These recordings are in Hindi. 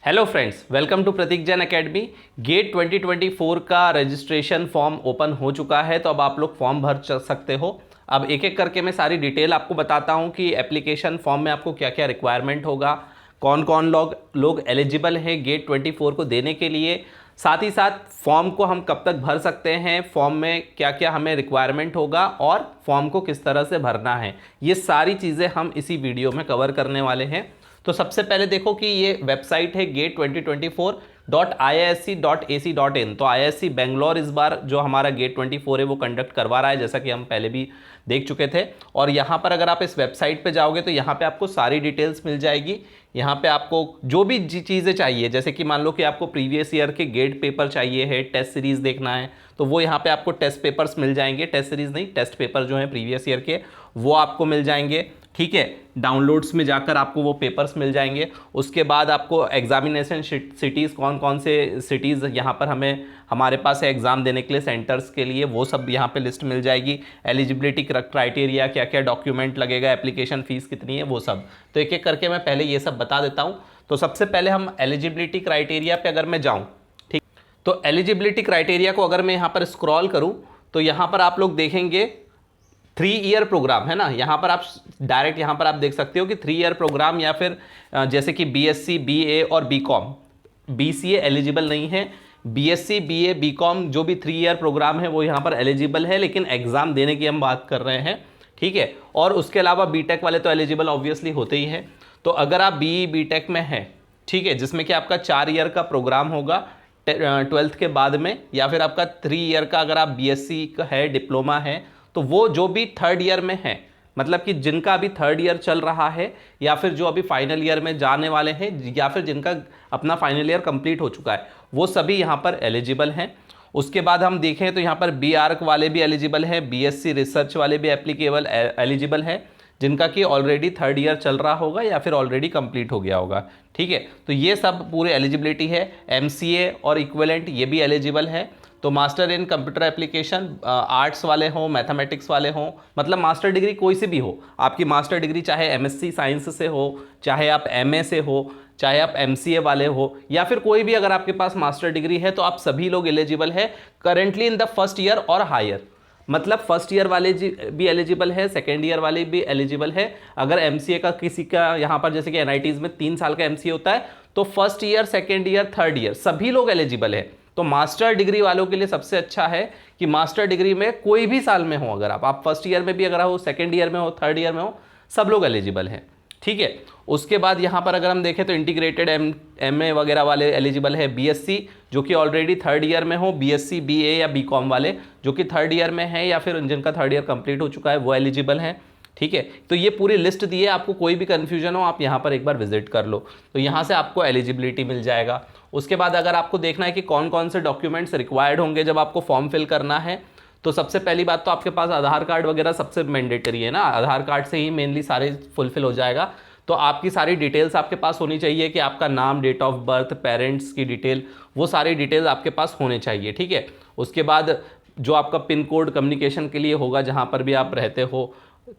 Hello friends, welcome to Prateek Jain academy. GATE 2024 का रजिस्ट्रेशन फॉर्म ओपन हो चुका है, तो अब आप लोग फॉर्म भर सकते हो। अब एक एक करके मैं सारी डिटेल आपको बताता हूं कि एप्लीकेशन फॉर्म में आपको क्या क्या रिक्वायरमेंट होगा, कौन कौन लोग एलिजिबल हैं गेट 24 को देने के लिए, साथ ही साथ फॉर्म को हम कब तक भर सकते हैं, फॉर्म में क्या क्या हमें रिक्वायरमेंट होगा और फॉर्म को किस तरह से भरना है। ये सारी चीज़ें हम इसी वीडियो में कवर करने वाले हैं। तो सबसे पहले देखो कि ये वेबसाइट है gate2024.isc.ac.in। तो IISc बेंगलोर इस बार जो हमारा गेट 24 है वो कंडक्ट करवा रहा है, जैसा कि हम पहले भी देख चुके थे। और यहाँ पर अगर आप इस वेबसाइट पे जाओगे तो यहाँ पे आपको सारी डिटेल्स मिल जाएगी। यहाँ पे आपको जो भी चीज़ें चाहिए, जैसे कि मान लो कि आपको प्रीवियस ईयर के गेट पेपर चाहिए है, टेस्ट सीरीज़ देखना है, तो वो यहाँ पे आपको टेस्ट पेपर्स मिल जाएंगे। टेस्ट सीरीज़ नहीं, टेस्ट पेपर जो है प्रीवियस ईयर के वो आपको मिल जाएंगे। ठीक है, डाउनलोड्स में जाकर आपको वो पेपर्स मिल जाएंगे। उसके बाद आपको एग्जामिनेशन सिटीज़, कौन कौन से सिटीज़ यहाँ पर हमारे पास है एग्ज़ाम देने के लिए सेंटर्स के लिए, वो सब यहाँ पे लिस्ट मिल जाएगी। एलिजिबिलिटी क्राइटेरिया, क्या क्या डॉक्यूमेंट लगेगा, एप्लीकेशन फ़ीस कितनी है, वो सब। तो एक एक करके मैं पहले ये सब बता देता हूँ। तो सबसे पहले हम एलिजिबिलिटी क्राइटेरिया पर अगर मैं जाऊँ, ठीक, तो एलिजिबिलिटी क्राइटेरिया को अगर मैं यहाँ पर स्क्रॉल करूँ तो यहाँ पर आप लोग देखेंगे 3 ईयर प्रोग्राम है ना। यहाँ पर आप डायरेक्ट यहाँ पर आप देख सकते हो कि 3 ईयर प्रोग्राम, या फिर जैसे कि BSc, BA और BCom। BCA एलिजिबल नहीं है। BSc, BA, BCom जो भी 3 ईयर प्रोग्राम है वो यहाँ पर एलिजिबल है, लेकिन एग्ज़ाम देने की हम बात कर रहे हैं। ठीक है, और उसके अलावा BTech वाले तो एलिजिबल ऑब्वियसली होते ही हैं। तो अगर आप BE BTech में हैं, ठीक है, जिसमें कि आपका 4 ईयर का प्रोग्राम होगा 12th के बाद में, या फिर आपका 3 ईयर का अगर आप BSc का है, डिप्लोमा है, तो वो जो भी 3rd ईयर में है, मतलब कि जिनका अभी 3rd ईयर चल रहा है, या फिर जो अभी फाइनल ईयर में जाने वाले हैं, या फिर जिनका अपना फाइनल ईयर कंप्लीट हो चुका है, वो सभी यहाँ पर एलिजिबल हैं। उसके बाद हम देखें तो यहाँ पर BArch वाले भी एलिजिबल हैं, BSc रिसर्च वाले भी एलिजिबल हैं, जिनका कि ऑलरेडी 3rd ईयर चल रहा होगा या फिर ऑलरेडी कंप्लीट हो गया होगा। ठीक है, तो ये सब पूरे एलिजिबिलिटी है। MCA और इक्विवेलेंट ये भी एलिजिबल है। तो master in computer application, arts वाले हों, मैथमेटिक्स वाले हों, मतलब मास्टर डिग्री कोई से भी हो, आपकी मास्टर डिग्री चाहे MSc साइंस से हो, चाहे आप MA से हो, चाहे आप MCA वाले हो, या फिर कोई भी अगर आपके पास मास्टर डिग्री है, तो आप सभी लोग एलिजिबल है currently in the first year और हायर। मतलब फर्स्ट ईयर वाले भी एलिजिबल है, सेकेंड ईयर वाले भी एलिजिबल है। अगर MCA का किसी का यहाँ पर, जैसे कि NITs में 3 साल का MCA होता है, तो first year, second year, third year सभी लोग एलिजिबल है। तो मास्टर डिग्री वालों के लिए सबसे अच्छा है कि मास्टर डिग्री में कोई भी साल में हो, अगर आप फर्स्ट ईयर में भी अगर हो, सेकेंड ईयर में हो, थर्ड ईयर में हो, सब लोग एलिजिबल हैं। ठीक है, उसके बाद यहाँ पर अगर हम देखें तो इंटीग्रेटेड MA वगैरह वाले एलिजिबल है। BSc जो कि ऑलरेडी 3rd ईयर में हो, BSc, BA या BCom वाले जो कि 3rd ईयर में है, या फिर जिनका 3rd ईयर कंप्लीट हो चुका है, वो एलिजिबल हैं। ठीक है, तो ये पूरी लिस्ट दी है। आपको कोई भी कन्फ्यूजन हो, आप यहाँ पर एक बार विजिट कर लो, तो यहाँ से आपको एलिजिबिलिटी मिल जाएगा। उसके बाद अगर आपको देखना है कि कौन कौन से डॉक्यूमेंट्स रिक्वायर्ड होंगे जब आपको फॉर्म फिल करना है, तो सबसे पहली बात तो आपके पास आधार कार्ड वगैरह सबसे मैंडेटरी है ना। आधार कार्ड से ही मेनली सारे फुलफिल हो जाएगा। तो आपकी सारी डिटेल्स आपके पास होनी चाहिए, कि आपका नाम, डेट ऑफ बर्थ, पेरेंट्स की डिटेल, वो सारी डिटेल्स आपके पास होने चाहिए। ठीक है, उसके बाद जो आपका पिन कोड कम्युनिकेशन के लिए होगा जहाँ पर भी आप रहते हो,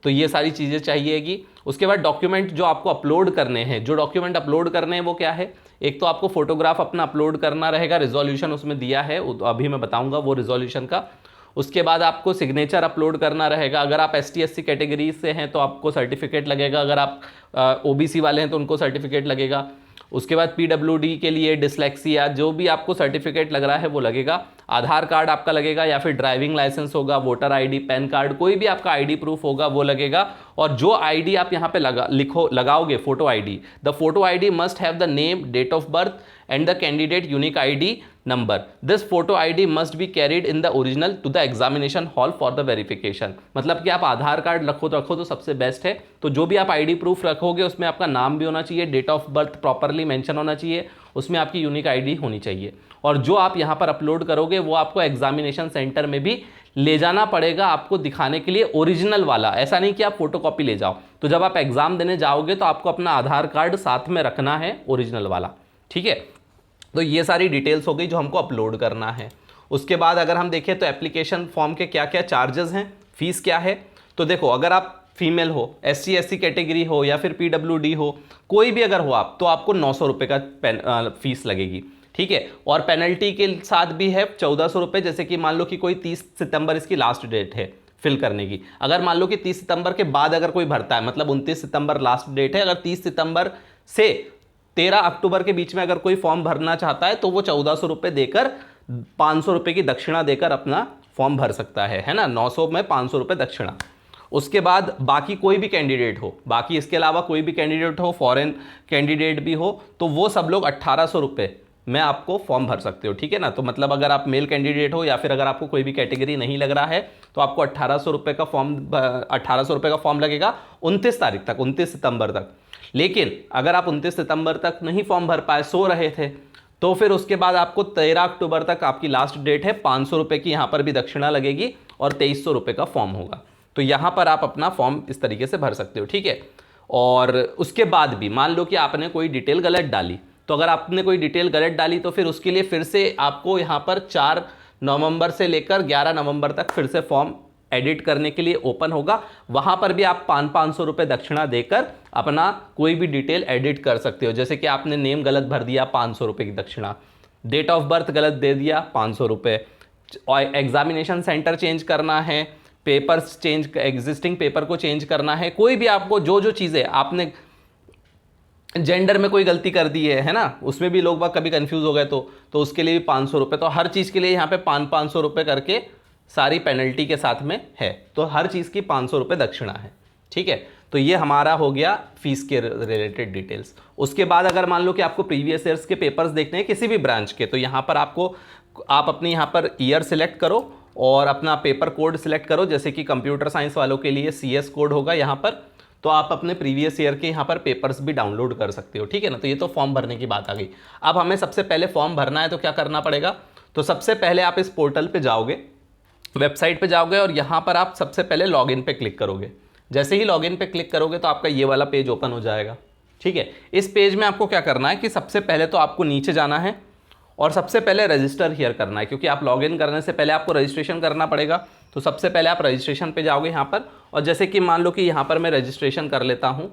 तो ये सारी चीज़ें चाहिएगी। उसके बाद डॉक्यूमेंट जो आपको अपलोड करने हैं, जो डॉक्यूमेंट अपलोड करने हैं वो क्या है, एक तो आपको फोटोग्राफ अपना अपलोड करना रहेगा, रिजोल्यूशन उसमें दिया है, अभी मैं बताऊंगा वो रिजोल्यूशन का। उसके बाद आपको सिग्नेचर अपलोड करना रहेगा। अगर आप ST SC कैटेगरी से हैं तो आपको सर्टिफिकेट लगेगा, अगर आप OBC वाले हैं तो उनको सर्टिफिकेट लगेगा। उसके बाद PWD के लिए, डिसलेक्सिया, जो भी आपको सर्टिफिकेट लग रहा है वो लगेगा। आधार कार्ड आपका लगेगा, या फिर ड्राइविंग लाइसेंस होगा, वोटर ID, पैन कार्ड, कोई भी आपका ID प्रूफ होगा वो लगेगा। और जो ID आप यहाँ पे लगाओगे, photo ID, the photo ID must have the name, date of birth and the candidate unique ID number. This photo ID must be carried in the original to the examination hall for the verification. मतलब कि आप आधार कार्ड रखो तो सबसे बेस्ट है। तो जो भी आप ID प्रूफ रखोगे उसमें आपका नाम भी होना चाहिए, date of birth properly mention होना चाहिए, उसमें आपकी यूनिक ID होनी चाहिए। और जो आप यहाँ पर अपलोड करोगे वो आपको एग्जामिनेशन सेंटर में भी ले जाना पड़ेगा, आपको दिखाने के लिए ओरिजिनल वाला। ऐसा नहीं कि आप फोटोकॉपी ले जाओ। तो जब आप एग्जाम देने जाओगे तो आपको अपना आधार कार्ड साथ में रखना है, ओरिजिनल वाला। ठीक है, तो ये सारी डिटेल्स हो गई जो हमको अपलोड करना है। उसके बाद अगर हम देखें तो एप्लीकेशन फॉर्म के क्या क्या चार्जेस हैं, फीस क्या है। तो देखो, अगर आप फीमेल हो, SC कैटेगरी हो या फिर PWD हो, कोई भी अगर हो आप, तो आपको 900 रुपये का फीस लगेगी। ठीक है, और पेनल्टी के साथ भी है 1400 रुपये। जैसे कि मान लो कि कोई 30 सितंबर इसकी लास्ट डेट है फिल करने की, अगर मान लो कि 30 सितंबर के बाद अगर कोई भरता है, मतलब 29 सितंबर लास्ट डेट है, अगर 30 सितंबर से 13 अक्टूबर के बीच में अगर कोई फॉर्म भरना चाहता है तो वो 1400 रुपये देकर 500 रुपये की दक्षिणा देकर अपना फॉर्म भर सकता है ना, 900 में 500 रुपये दक्षिणा। उसके बाद बाकी कोई भी कैंडिडेट हो, बाकी इसके अलावा कोई भी कैंडिडेट हो, फॉरेन कैंडिडेट भी हो, तो वो सब लोग 1800 रुपये में आपको फॉर्म भर सकते हो। ठीक है ना, तो मतलब अगर आप मेल कैंडिडेट हो या फिर अगर आपको कोई भी कैटेगरी नहीं लग रहा है तो आपको 1800 रुपये का फॉर्म 1800 रुपये का फॉर्म लगेगा 29 तारीख तक, 29 सितंबर तक। लेकिन अगर आप 29 सितंबर तक नहीं फॉर्म भर पाए, सो रहे थे, तो फिर उसके बाद आपको 13 अक्टूबर तक आपकी लास्ट डेट है, 500 रुपये की यहाँ पर भी दक्षिणा लगेगी और 2300 रुपये का फॉर्म होगा। तो यहाँ पर आप अपना फॉर्म इस तरीके से भर सकते हो। ठीक है, और उसके बाद भी मान लो कि आपने कोई डिटेल गलत डाली, तो अगर आपने कोई डिटेल गलत डाली तो फिर उसके लिए फिर से आपको यहाँ पर 4 नवंबर से लेकर 11 नवंबर तक फिर से फॉर्म एडिट करने के लिए ओपन होगा। वहाँ पर भी आप 500 रुपये दक्षिणा देकर अपना कोई भी डिटेल एडिट कर सकते हो। जैसे कि आपने नेम गलत भर दिया, 500 रुपये की दक्षिणा, डेट ऑफ बर्थ गलत दे दिया, 500 रुपये, और एग्जामिनेशन सेंटर चेंज करना है, पेपर्स चेंज, एग्जिस्टिंग पेपर को चेंज करना है, कोई भी आपको जो चीज़ें आपने जेंडर में कोई गलती कर दी है ना, उसमें भी लोग बाग कभी कंफ्यूज हो गए तो उसके लिए भी 500 रुपये। तो हर चीज़ के लिए यहाँ पे 500 रुपये करके सारी पेनल्टी के साथ में है, तो हर चीज़ की 500 रुपये दक्षिणा है। ठीक है, तो ये हमारा हो गया फीस के रिलेटेड डिटेल्स। उसके बाद अगर मान लो कि आपको प्रीवियस ईयर्स के पेपर्स देखने हैं किसी भी ब्रांच के, तो यहाँ पर आप अपनी यहाँ पर ईयर सिलेक्ट करो और अपना पेपर कोड सिलेक्ट करो। जैसे कि कंप्यूटर साइंस वालों के लिए CS कोड होगा यहाँ पर, तो आप अपने प्रीवियस ईयर के यहाँ पर पेपर्स भी डाउनलोड कर सकते हो। ठीक है ना, तो ये तो फॉर्म भरने की बात आ गई। अब हमें सबसे पहले फॉर्म भरना है तो क्या करना पड़ेगा, तो सबसे पहले आप इस पोर्टल पे जाओगे, वेबसाइट पे जाओगे और यहाँ पर आप सबसे पहले लॉगिन पे क्लिक करोगे। जैसे ही लॉगिन पे क्लिक करोगे तो आपका ये वाला पेज ओपन हो जाएगा। ठीक है, इस पेज में आपको क्या करना है कि सबसे पहले तो आपको नीचे जाना है और सबसे पहले रजिस्टर हियर करना है, क्योंकि आप लॉगिन करने से पहले आपको रजिस्ट्रेशन करना पड़ेगा। तो सबसे पहले आप रजिस्ट्रेशन पे जाओगे यहाँ पर, और जैसे कि मान लो कि यहाँ पर मैं रजिस्ट्रेशन कर लेता हूँ।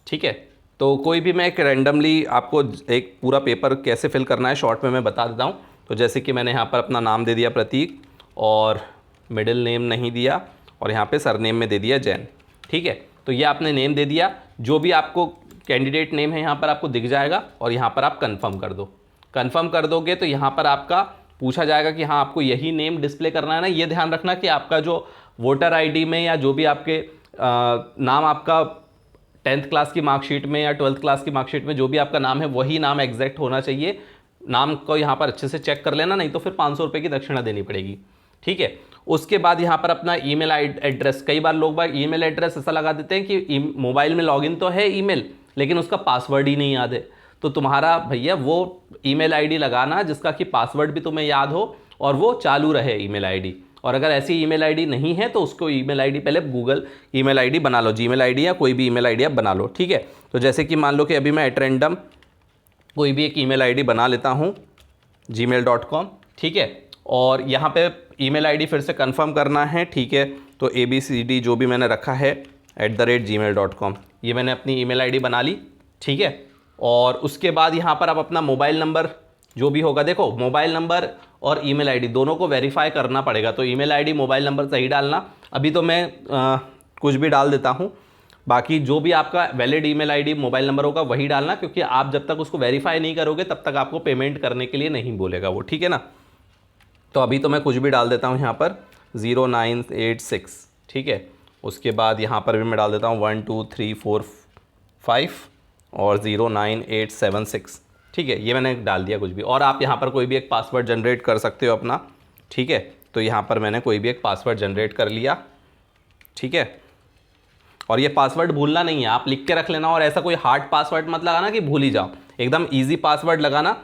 ठीक है, तो कोई भी मैं एक रैंडमली आपको एक पूरा पेपर कैसे फिल करना है शॉर्ट में मैं बता देता हूँ। तो जैसे कि मैंने यहाँ पर अपना नाम दे दिया प्रतीक, और मिडिल नेम नहीं दिया, और यहाँ पे सरनेम में दे दिया जैन। ठीक है, तो ये आपने नेम दे दिया, जो भी आपको कैंडिडेट नेम है यहाँ पर आपको दिख जाएगा, और यहाँ पर आप कंफर्म कर दो। कंफर्म कर दोगे तो यहाँ पर आपका पूछा जाएगा कि हाँ आपको यही नेम डिस्प्ले करना है ना। ये ध्यान रखना कि आपका जो वोटर ID में या जो भी आपके नाम आपका 10th क्लास की मार्कशीट में या 12th क्लास की मार्कशीट में जो भी आपका नाम है वही नाम एग्जैक्ट होना चाहिए। नाम को यहाँ पर अच्छे से चेक कर लेना, नहीं तो फिर 500 रुपये की दक्षिणा देनी पड़ेगी। ठीक है, उसके बाद यहाँ पर अपना ईमेल एड्रेस, कई बार लोग बार ईमेल एड्रेस ऐसा लगा देते हैं कि मोबाइल में लॉगिन तो है ईमेल, लेकिन उसका पासवर्ड ही नहीं याद है। तो तुम्हारा भैया वो ईमेल ID लगाना जिसका कि पासवर्ड भी तुम्हें याद हो और वो चालू रहे ईमेल ID। और अगर ऐसी ईमेल ID नहीं है तो उसको ईमेल ID पहले गूगल ईमेल ID बना लो, जीमेल ID या कोई भी ईमेल ID आप बना लो। ठीक है, तो जैसे कि मान लो कि अभी मैं एट रैंडम कोई भी एक ईमेल ID बना लेता हूँ gmail.com। ठीक है, और यहाँ पे ईमेल ID फिर से कंफर्म करना है। ठीक है, तो ABCD जो भी मैंने रखा है @gmail.com, ये मैंने अपनी ईमेल ID बना ली। ठीक है, और उसके बाद यहाँ पर आप अपना मोबाइल नंबर जो भी होगा, देखो मोबाइल नंबर और ईमेल ID दोनों को वेरीफाई करना पड़ेगा। तो ईमेल ID मोबाइल नंबर सही डालना। अभी तो मैं कुछ भी डाल देता हूँ, बाकी जो भी आपका valid email ID mobile number होगा वही डालना, क्योंकि आप जब तक उसको वेरीफाई नहीं करोगे तब तक आपको पेमेंट करने के लिए नहीं बोलेगा वो। ठीक है ना, तो अभी तो मैं कुछ भी डाल देता हूँ यहाँ पर 0986। ठीक है, उसके बाद यहाँ पर भी मैं डाल देता हूँ 1 2 3 4 5 और 09876। ठीक है, ये मैंने डाल दिया कुछ भी, और आप यहाँ पर कोई भी एक पासवर्ड जनरेट कर सकते हो अपना। ठीक है, तो यहाँ पर मैंने कोई भी एक पासवर्ड जनरेट कर लिया। ठीक है, और ये पासवर्ड भूलना नहीं है, आप लिख के रख लेना, और ऐसा कोई हार्ड पासवर्ड मत लगाना कि भूल ही जाओ, एकदम ईजी पासवर्ड लगाना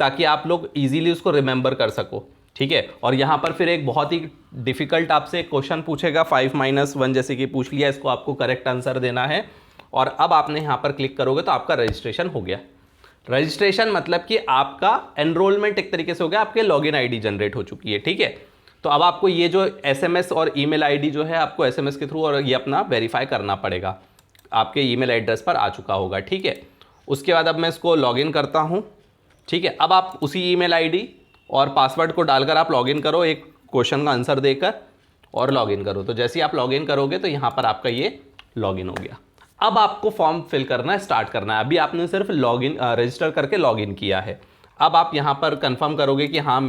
ताकि आप लोग ईजीली उसको रिमेंबर कर सको। ठीक है, और यहाँ पर फिर एक बहुत ही डिफ़िकल्ट आपसे एक क्वेश्चन पूछेगा 5-1 जैसे कि पूछ लिया, इसको आपको करेक्ट आंसर देना है। और अब आपने यहाँ पर क्लिक करोगे तो आपका रजिस्ट्रेशन हो गया। रजिस्ट्रेशन मतलब कि आपका एनरोलमेंट एक तरीके से हो गया, आपके लॉगिन ID जनरेट हो चुकी है। ठीक है, तो अब आपको ये जो SMS और ईमेल आईडी जो है आपको SMS के थ्रू और ये अपना वेरीफाई करना पड़ेगा, आपके ईमेल एड्रेस पर आ चुका होगा, ठीक है। उसके बाद अब मैं इसको लॉगिन करता हूँ, ठीक है। अब आप उसी ईमेल आईडी और पासवर्ड को डालकर आप लॉगिन करो, एक क्वेश्चन का आंसर देकर और लॉगिन करो। तो जैसे ही आप लॉगिन करोगे तो यहाँ पर आपका ये लॉगिन हो गया। अब आपको फॉर्म फिल करना है, स्टार्ट करना है। अभी आपने सिर्फ लॉगिन रजिस्टर करके लॉगिन किया है। अब आप यहाँ पर कंफर्म करोगे कि हाँ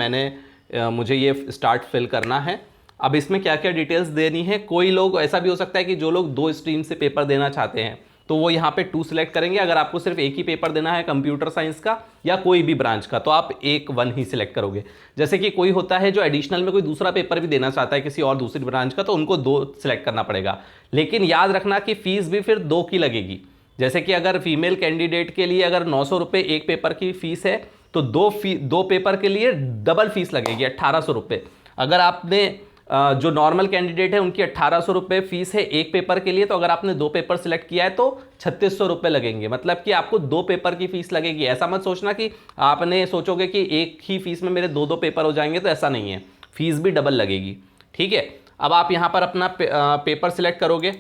मुझे ये स्टार्ट फिल करना है। अब इसमें क्या क्या डिटेल्स देनी है, कोई लोग ऐसा भी हो सकता है कि जो लोग 2 स्ट्रीम से पेपर देना चाहते हैं तो वो यहाँ पे 2 सिलेक्ट करेंगे। अगर आपको सिर्फ एक ही पेपर देना है कंप्यूटर साइंस का या कोई भी ब्रांच का तो आप 1 ही सिलेक्ट करोगे। जैसे कि कोई होता है जो एडिशनल में कोई दूसरा पेपर भी देना चाहता है किसी और दूसरी ब्रांच का, तो उनको 2 सिलेक्ट करना पड़ेगा। लेकिन याद रखना कि फीस भी फिर 2 की लगेगी। जैसे कि अगर फीमेल कैंडिडेट के लिए अगर 900 रुपये एक पेपर की फ़ीस है तो 2 पेपर के लिए डबल फीस लगेगी 1800 रुपये। अगर आपने जो नॉर्मल कैंडिडेट है उनकी 1800 रुपये फीस है एक पेपर के लिए, तो अगर आपने 2 पेपर सिलेक्ट किया है तो 3600 रुपये लगेंगे। मतलब कि आपको 2 पेपर की फीस लगेगी। ऐसा मत सोचना कि आपने सोचोगे कि एक ही फीस में मेरे 2 पेपर हो जाएंगे, तो ऐसा नहीं है, फीस भी डबल लगेगी, ठीक है। अब आप यहाँ पर अपना पेपर सिलेक्ट करोगे।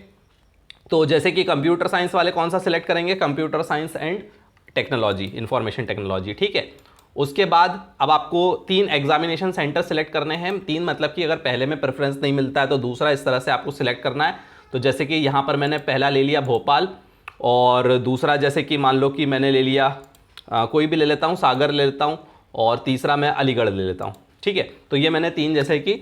तो जैसे कि कंप्यूटर साइंस वाले कौन सा सिलेक्ट करेंगे, computer science and technology, information technology, ठीक है। उसके बाद अब आपको 3 एग्जामिनेशन सेंटर सिलेक्ट करने हैं। 3 मतलब कि अगर पहले में प्रेफरेंस नहीं मिलता है तो दूसरा, इस तरह से आपको सिलेक्ट करना है। तो जैसे कि यहाँ पर मैंने पहला ले लिया भोपाल, और दूसरा जैसे कि मान लो कि मैंने ले लिया कोई भी ले लेता हूँ, सागर ले लेता हूँ, और तीसरा मैं अलीगढ़ ले लेता हूँ, ठीक है। तो ये मैंने 3 जैसे कि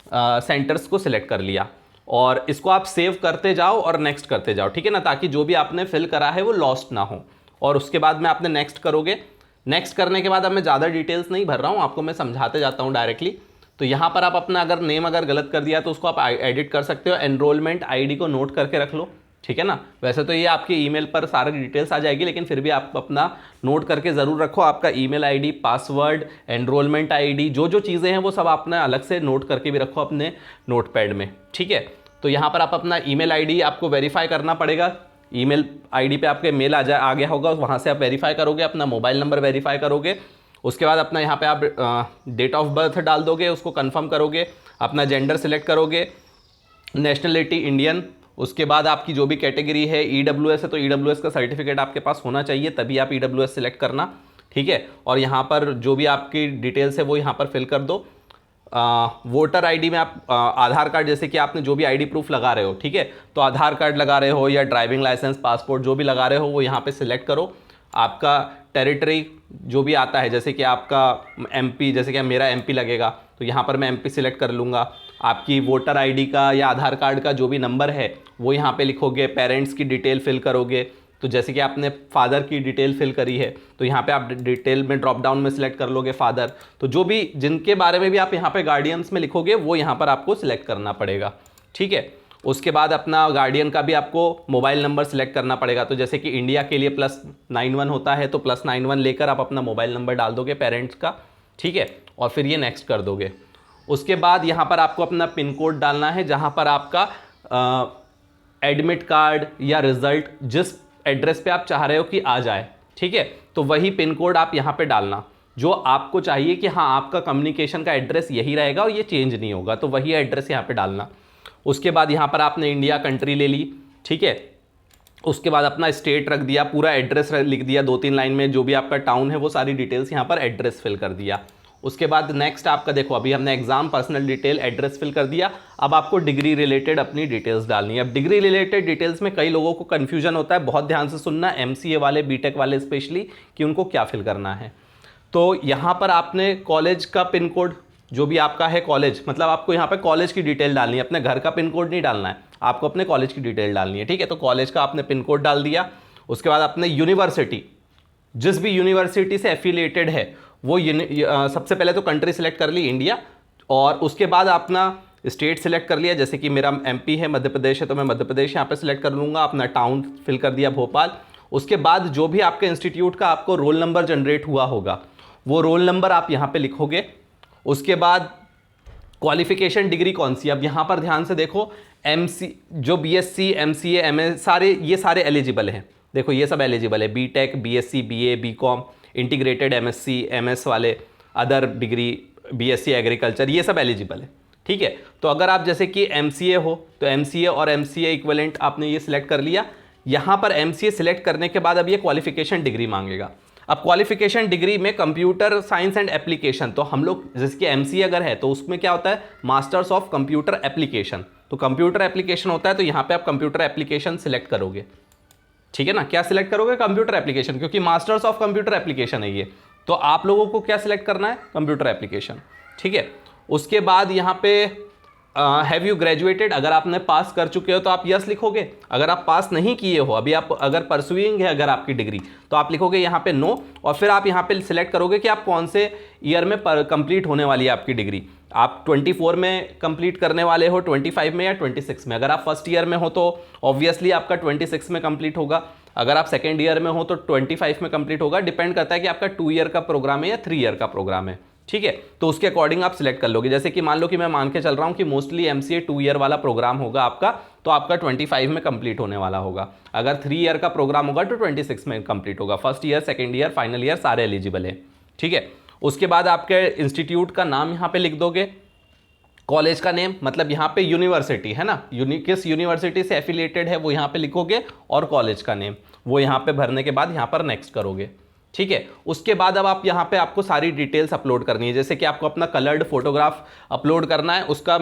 सेंटर्स को सिलेक्ट कर लिया, और इसको आप सेव करते जाओ और नेक्स्ट करते जाओ, ठीक है ना, ताकि जो भी आपने फिल करा है वो लॉस्ट ना हो। और उसके बाद में आपने नेक्स्ट करोगे। नेक्स्ट करने के बाद अब मैं ज़्यादा डिटेल्स नहीं भर रहा हूँ, आपको मैं समझाते जाता हूँ डायरेक्टली। तो यहाँ पर आप अपना अगर नेम अगर गलत कर दिया तो उसको आप एडिट कर सकते हो। एनरोलमेंट आईडी को नोट करके रख लो, ठीक है ना। वैसे तो ये आपके ईमेल पर सारी डिटेल्स आ जाएगी, लेकिन फिर भी आप अपना नोट करके ज़रूर रखो। आपका email ID, password, enrolment ID, जो जो चीज़ें हैं वो सब आपने अलग से नोट करके भी रखो अपने नोटपैड में, ठीक है। तो यहाँ पर आप अपना ईमेल आईडी आपको वेरीफाई करना पड़ेगा। ईमेल आईडी पे आपके मेल आ गया होगा, वहाँ से आप वेरीफाई करोगे, अपना मोबाइल नंबर वेरीफाई करोगे। उसके बाद अपना यहाँ पे आप डेट ऑफ बर्थ डाल दोगे, उसको कंफर्म करोगे, अपना जेंडर सिलेक्ट करोगे, नेशनलिटी इंडियन। उसके बाद आपकी जो भी कैटेगरी है, EWS है तो EWS का सर्टिफिकेट आपके पास होना चाहिए, तभी आप EWS सिलेक्ट करना, ठीक है। और यहाँ पर जो भी आपकी डिटेल्स है वो यहाँ पर फिल कर दो। वोटर आईडी में आप आधार कार्ड, जैसे कि आपने जो भी आईडी प्रूफ लगा रहे हो, ठीक है, तो आधार कार्ड लगा रहे हो या ड्राइविंग लाइसेंस, पासपोर्ट जो भी लगा रहे हो वो यहाँ पे सिलेक्ट करो। आपका टेरिटरी जो भी आता है, जैसे कि आपका MP, जैसे कि मेरा MP लगेगा तो यहाँ पर मैं MP सिलेक्ट कर लूँगा। आपकी वोटर आईडी का या आधार कार्ड का जो भी नंबर है वो यहाँ पे लिखोगे। पेरेंट्स की डिटेल फिल करोगे, तो जैसे कि आपने फादर की डिटेल फिल करी है तो यहाँ पे आप डिटेल में ड्रॉप डाउन में सिलेक्ट कर लोगे फादर। तो जो भी जिनके बारे में भी आप यहाँ पे गार्डियंस में लिखोगे वो यहाँ पर आपको सिलेक्ट करना पड़ेगा, ठीक है। उसके बाद अपना गार्डियन का भी आपको मोबाइल नंबर सिलेक्ट करना पड़ेगा। तो जैसे कि इंडिया के लिए +91 होता है, तो +91 लेकर आप अपना मोबाइल नंबर डाल दोगे पेरेंट्स का, ठीक है, और फिर ये नेक्स्ट कर दोगे। उसके बाद यहाँ पर आपको अपना पिन कोड डालना है, जहाँ पर आपका एडमिट कार्ड या रिजल्ट जिस एड्रेस पे आप चाह रहे हो कि आ जाए, ठीक है, तो वही पिन कोड आप यहाँ पे डालना जो आपको चाहिए कि हाँ आपका कम्युनिकेशन का एड्रेस यही रहेगा और ये चेंज नहीं होगा, तो वही एड्रेस यहाँ पे डालना। उसके बाद यहाँ पर आपने इंडिया कंट्री ले ली, ठीक है। उसके बाद अपना स्टेट रख दिया, पूरा एड्रेस लिख दिया 2-3 लाइन में, जो भी आपका टाउन है वो सारी डिटेल्स यहाँ पर एड्रेस फिल कर दिया। उसके बाद नेक्स्ट आपका देखो, अभी हमने exam, personal detail, address fill कर दिया। अब आपको डिग्री रिलेटेड अपनी डिटेल्स डालनी है। अब डिग्री रिलेटेड डिटेल्स में कई लोगों को कन्फ्यूजन होता है, बहुत ध्यान से सुनना, MCA वाले, BTech वाले स्पेशली, कि उनको क्या फिल करना है। तो यहाँ पर आपने कॉलेज का पिन कोड, जो भी आपका है कॉलेज, मतलब आपको यहाँ पे कॉलेज की डिटेल डालनी है, अपने घर का पिन कोड नहीं डालना है, आपको अपने कॉलेज की डिटेल डालनी है, ठीक है। तो कॉलेज का आपने पिन कोड डाल दिया। उसके बाद अपने यूनिवर्सिटी, जिस भी यूनिवर्सिटी से एफिलिएटेड है वो सबसे पहले तो कंट्री सिलेक्ट कर ली इंडिया, और उसके बाद अपना स्टेट सिलेक्ट कर लिया। जैसे कि मेरा MP है, मध्य प्रदेश है, तो मैं मध्य प्रदेश यहाँ पे सिलेक्ट कर लूँगा। अपना टाउन फिल कर दिया भोपाल। उसके बाद जो भी आपके इंस्टीट्यूट का आपको रोल नंबर जनरेट हुआ होगा वो रोल नंबर आप यहाँ पे लिखोगे। उसके बाद क्वालिफिकेशन डिग्री कौन सी, अब यहाँ पर ध्यान से देखो, जो BSc, MCA, MA ये सारे एलिजिबल हैं। देखो ये सब एलिजिबल है, BTech, BSc, BA, BCom, integrated MSc, MS वाले, अदर डिग्री, BSc एग्रीकल्चर, ये सब एलिजिबल है, ठीक है। तो अगर आप जैसे कि MCA हो तो MCA और MCA इक्विवेलेंट आपने ये सिलेक्ट कर लिया। यहाँ पर MCA सिलेक्ट करने के बाद अब ये क्वालिफिकेशन डिग्री मांगेगा। अब क्वालिफिकेशन डिग्री में कंप्यूटर साइंस एंड एप्लीकेशन, तो हम लोग जैसे कि MCA अगर है तो उसमें क्या होता है, मास्टर्स ऑफ कंप्यूटर एप्लीकेशन, तो कंप्यूटर एप्लीकेशन होता है, तो यहाँ पे आप कंप्यूटर एप्लीकेशन सिलेक्ट करोगे। ठीक है ना, क्या सिलेक्ट करोगे, कंप्यूटर एप्लीकेशन, क्योंकि मास्टर्स ऑफ कंप्यूटर एप्लीकेशन है ये। तो आप लोगों को क्या सिलेक्ट करना है, कंप्यूटर एप्लीकेशन। ठीक है, उसके बाद यहाँ पे हैव यू ग्रेजुएटेड, अगर आपने पास कर चुके हो तो आप यस लिखोगे। अगर आप पास नहीं किए हो, अभी आप अगर परसुइंग है अगर आपकी डिग्री, तो आप लिखोगे यहाँ पे नो। और फिर आप यहाँ पे सिलेक्ट करोगे कि आप कौन से ईयर में कंप्लीट होने वाली है आपकी डिग्री। आप 24 में कंप्लीट करने वाले हो, 25 में या 26 में। अगर आप फर्स्ट ईयर में हो तो ऑब्वियसली आपका 26 में कंप्लीट होगा। अगर आप सेकेंड ईयर में हो तो 25 में कंप्लीट होगा। डिपेंड करता है कि आपका 2 ईयर का प्रोग्राम है या 3 ईयर का प्रोग्राम है। ठीक है, तो उसके अकॉर्डिंग आप सिलेक्ट कर लोगे। जैसे कि मान लो कि मैं मान के चल रहा हूं कि मोस्टली MCA 2 ईयर वाला प्रोग्राम होगा आपका, तो आपका 25 में कंप्लीट होने वाला होगा। अगर 3 ईयर का प्रोग्राम होगा तो 26 में कंप्लीट होगा। First year, second year, final year सारे एलिजिबल है। ठीक है, उसके बाद आपके इंस्टीट्यूट का नाम यहाँ पे लिख दोगे, कॉलेज का नेम, मतलब यहाँ पे यूनिवर्सिटी है ना, किस यूनिवर्सिटी से एफिलिएटेड है वो यहाँ पे लिखोगे, और कॉलेज का नेम वो यहाँ पे भरने के बाद यहाँ पर नेक्स्ट करोगे। ठीक है, उसके बाद अब आप यहाँ पे आपको सारी डिटेल्स अपलोड करनी है। जैसे कि आपको अपना कलर्ड फोटोग्राफ अपलोड करना है, उसका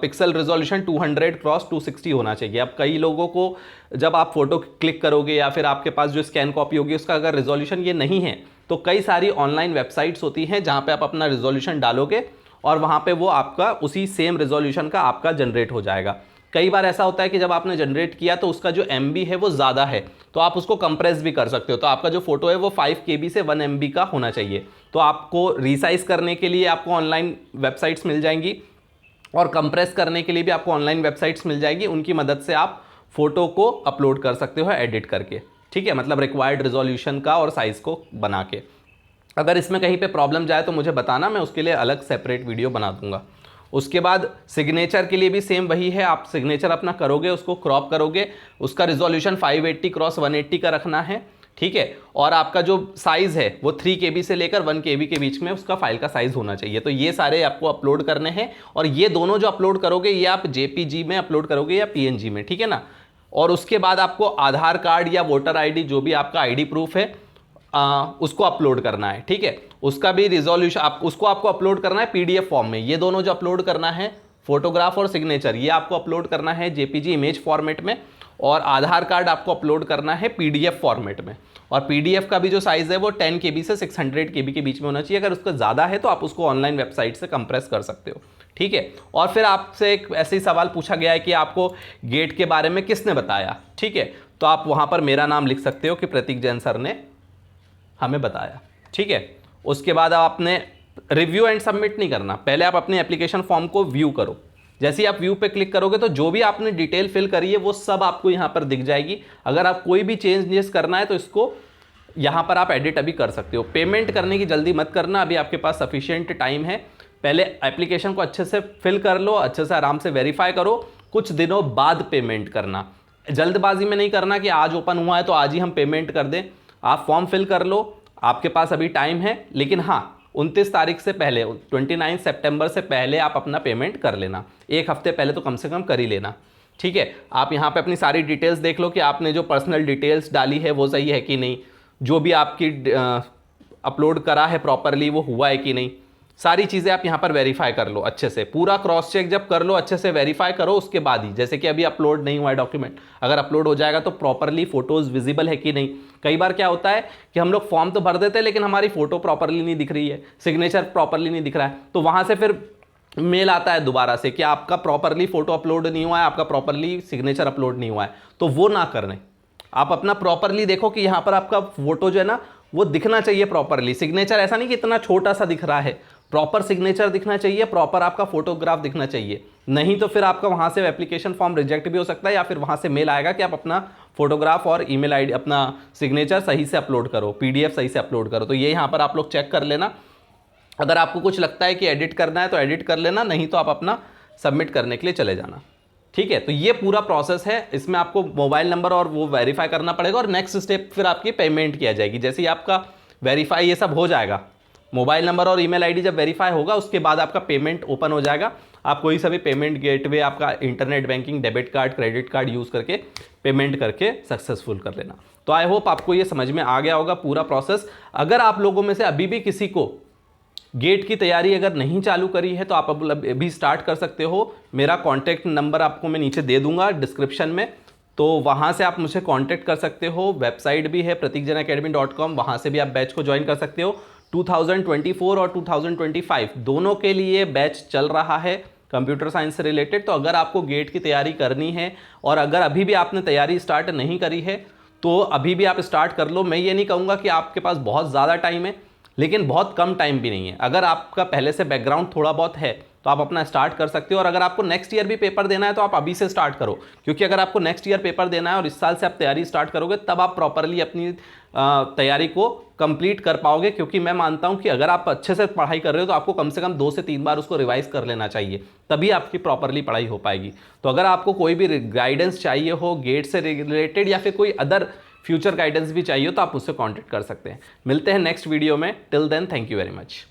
पिक्सल रिजोल्यूशन 200x260 होना चाहिए। अब कई लोगों को जब आप फोटो क्लिक करोगे या फिर आपके पास जो स्कैन कॉपी होगी उसका अगर रिजोल्यूशन ये नहीं है, तो कई सारी ऑनलाइन वेबसाइट्स होती हैं जहाँ पे आप अपना रिजोल्यूशन डालोगे और वहाँ पे वो आपका उसी सेम रिजोल्यूशन का आपका जनरेट हो जाएगा। कई बार ऐसा होता है कि जब आपने जनरेट किया तो उसका जो MB है वो ज़्यादा है, तो आप उसको कंप्रेस भी कर सकते हो। तो आपका जो फोटो है वो 5 KB से 1 MB का होना चाहिए। तो आपको रिसाइज करने के लिए आपको ऑनलाइन वेबसाइट्स मिल जाएंगी और कंप्रेस करने के लिए भी आपको ऑनलाइन वेबसाइट्स मिल जाएगी। उनकी मदद से आप फोटो को अपलोड कर सकते हो एडिट करके। ठीक है, मतलब रिक्वायर्ड रिजोल्यूशन का और साइज़ को बना के। अगर इसमें कहीं पे प्रॉब्लम जाए तो मुझे बताना, मैं उसके लिए अलग सेपरेट वीडियो बना दूंगा। उसके बाद सिग्नेचर के लिए भी सेम वही है, आप सिग्नेचर अपना करोगे, उसको क्रॉप करोगे, उसका रिजोल्यूशन 580x180 का रखना है। ठीक है, और आपका जो साइज़ है वो 3 KB से लेकर 1 KB के बीच में उसका फाइल का साइज़ होना चाहिए। तो ये सारे आपको अपलोड करने हैं, और ये दोनों जो अपलोड करोगे ये आप JPG में अपलोड करोगे या PNG में। ठीक है ना, और उसके बाद आपको आधार कार्ड या वोटर ID, जो भी आपका ID प्रूफ है, उसको अपलोड करना है। ठीक है, उसका भी रिजोल्यूशन उसको आपको अपलोड करना है PDF फॉर्म में। ये दोनों जो अपलोड करना है, फोटोग्राफ और सिग्नेचर, ये आपको अपलोड करना है JPG इमेज फॉर्मेट में, और आधार कार्ड आपको अपलोड करना है PDF फॉर्मेट में। और PDF का भी जो साइज़ है वो 10 KB से 600 KB के बीच में होना चाहिए। अगर उसका ज़्यादा है तो आप उसको ऑनलाइन वेबसाइट से कंप्रेस कर सकते हो। ठीक है, और फिर आपसे एक ऐसे ही सवाल पूछा गया है कि आपको गेट के बारे में किसने बताया। ठीक है, तो आप वहाँ पर मेरा नाम लिख सकते हो कि प्रतीक जैन सर ने हमें बताया। ठीक है, उसके बाद आपने रिव्यू एंड सबमिट नहीं करना, पहले आप अपने एप्लीकेशन फॉर्म को व्यू करो। जैसे ही आप व्यू पे क्लिक करोगे तो जो भी आपने डिटेल फिल करी है वो सब आपको यहाँ पर दिख जाएगी। अगर आप कोई भी चेंजेस करना है तो इसको यहाँ पर आप एडिट अभी कर सकते हो। पेमेंट करने की जल्दी मत करना, अभी आपके पास सफिशिएंट टाइम है। पहले एप्लीकेशन को अच्छे से फिल कर लो, अच्छे से आराम से वेरीफाई करो, कुछ दिनों बाद पेमेंट करना। जल्दबाजी में नहीं करना कि आज ओपन हुआ है तो आज ही हम पेमेंट कर दें। आप फॉर्म फिल कर लो, आपके पास अभी टाइम है, लेकिन हाँ 29 तारीख से पहले, 29 सितंबर से पहले आप अपना पेमेंट कर लेना। एक हफ्ते पहले तो कम से कम कर ही लेना। ठीक है, आप यहाँ पे अपनी सारी डिटेल्स देख लो कि आपने जो पर्सनल डिटेल्स डाली है वो सही है कि नहीं, जो भी आपकी अपलोड करा है प्रॉपरली वो हुआ है कि नहीं, सारी चीज़ें आप यहाँ पर वेरीफाई कर लो अच्छे से। पूरा क्रॉस चेक जब कर लो, अच्छे से वेरीफाई करो, उसके बाद ही, जैसे कि अभी अपलोड नहीं हुआ है डॉक्यूमेंट, अगर अपलोड हो जाएगा तो प्रॉपरली फोटोज़ विजिबल है कि नहीं। कई बार क्या होता है कि हम लोग फॉर्म तो भर देते हैं लेकिन हमारी फोटो प्रॉपरली नहीं दिख रही है, सिग्नेचर प्रॉपरली नहीं दिख रहा है, तो वहाँ से फिर मेल आता है दोबारा से कि आपका प्रॉपरली फोटो अपलोड नहीं हुआ है, आपका प्रॉपरली सिग्नेचर अपलोड नहीं हुआ है। तो वो ना करने, आप अपना प्रॉपरली देखो कि यहाँ पर आपका फोटो जो है ना वो दिखना चाहिए प्रॉपरली। सिग्नेचर ऐसा नहीं कि इतना छोटा सा दिख रहा है, प्रॉपर सिग्नेचर दिखना चाहिए, प्रॉपर आपका फोटोग्राफ दिखना चाहिए। नहीं तो फिर आपका वहाँ से एप्लीकेशन फॉर्म रिजेक्ट भी हो सकता है, या फिर वहाँ से मेल आएगा कि आप अपना फोटोग्राफ और ईमेल आईडी, अपना सिग्नेचर सही से अपलोड करो, PDF सही से अपलोड करो। तो ये यहाँ पर आप लोग चेक कर लेना। अगर आपको कुछ लगता है कि एडिट करना है तो एडिट कर लेना, नहीं तो आप अपना सबमिट करने के लिए चले जाना। ठीक है, तो ये पूरा प्रोसेस है। इसमें आपको मोबाइल नंबर और वो वेरीफाई करना पड़ेगा, और नेक्स्ट स्टेप फिर आपकी पेमेंट किया जाएगी। जैसे ही आपका वेरीफाई ये सब हो जाएगा, मोबाइल नंबर और ईमेल आईडी जब वेरीफाई होगा उसके बाद आपका पेमेंट ओपन हो जाएगा। आप कोई सा भी पेमेंट गेटवे, आपका internet banking, debit card, credit card use करके पेमेंट करके सक्सेसफुल कर लेना। तो आई होप आपको ये समझ में आ गया होगा पूरा प्रोसेस। अगर आप लोगों में से अभी भी किसी को गेट की तैयारी अगर नहीं चालू करी है तो आप अभी स्टार्ट कर सकते हो। मेरा कॉन्टैक्ट नंबर आपको मैं नीचे दे दूंगा डिस्क्रिप्शन में, तो वहाँ से आप मुझे कांटेक्ट कर सकते हो। वेबसाइट भी है pratikjainacademy.com, वहाँ से भी आप बैच को ज्वाइन कर सकते हो। 2024 और 2025 दोनों के लिए बैच चल रहा है कंप्यूटर साइंस से रिलेटेड। तो अगर आपको गेट की तैयारी करनी है और अगर अभी भी आपने तैयारी स्टार्ट नहीं करी है तो अभी भी आप स्टार्ट कर लो। मैं ये नहीं कहूँगा कि आपके पास बहुत ज़्यादा टाइम है, लेकिन बहुत कम टाइम भी नहीं है। अगर आपका पहले से बैकग्राउंड थोड़ा बहुत है तो आप अपना स्टार्ट कर सकते हो। और अगर आपको नेक्स्ट ईयर भी पेपर देना है तो आप अभी से स्टार्ट करो, क्योंकि अगर आपको नेक्स्ट ईयर पेपर देना है और इस साल से आप तैयारी स्टार्ट करोगे तब आप प्रॉपरली अपनी तैयारी को कंप्लीट कर पाओगे। क्योंकि मैं मानता हूं कि अगर आप अच्छे से पढ़ाई कर रहे हो तो आपको कम से कम 2 से 3 बार उसको रिवाइज कर लेना चाहिए, तभी आपकी प्रॉपरली पढ़ाई हो पाएगी। तो अगर आपको कोई भी गाइडेंस चाहिए हो गेट से रिलेटेड या फिर कोई अदर फ्यूचर गाइडेंस भी चाहिए तो आप मुझसे कांटेक्ट कर सकते हैं। मिलते हैं नेक्स्ट वीडियो में। Till then, thank you very much.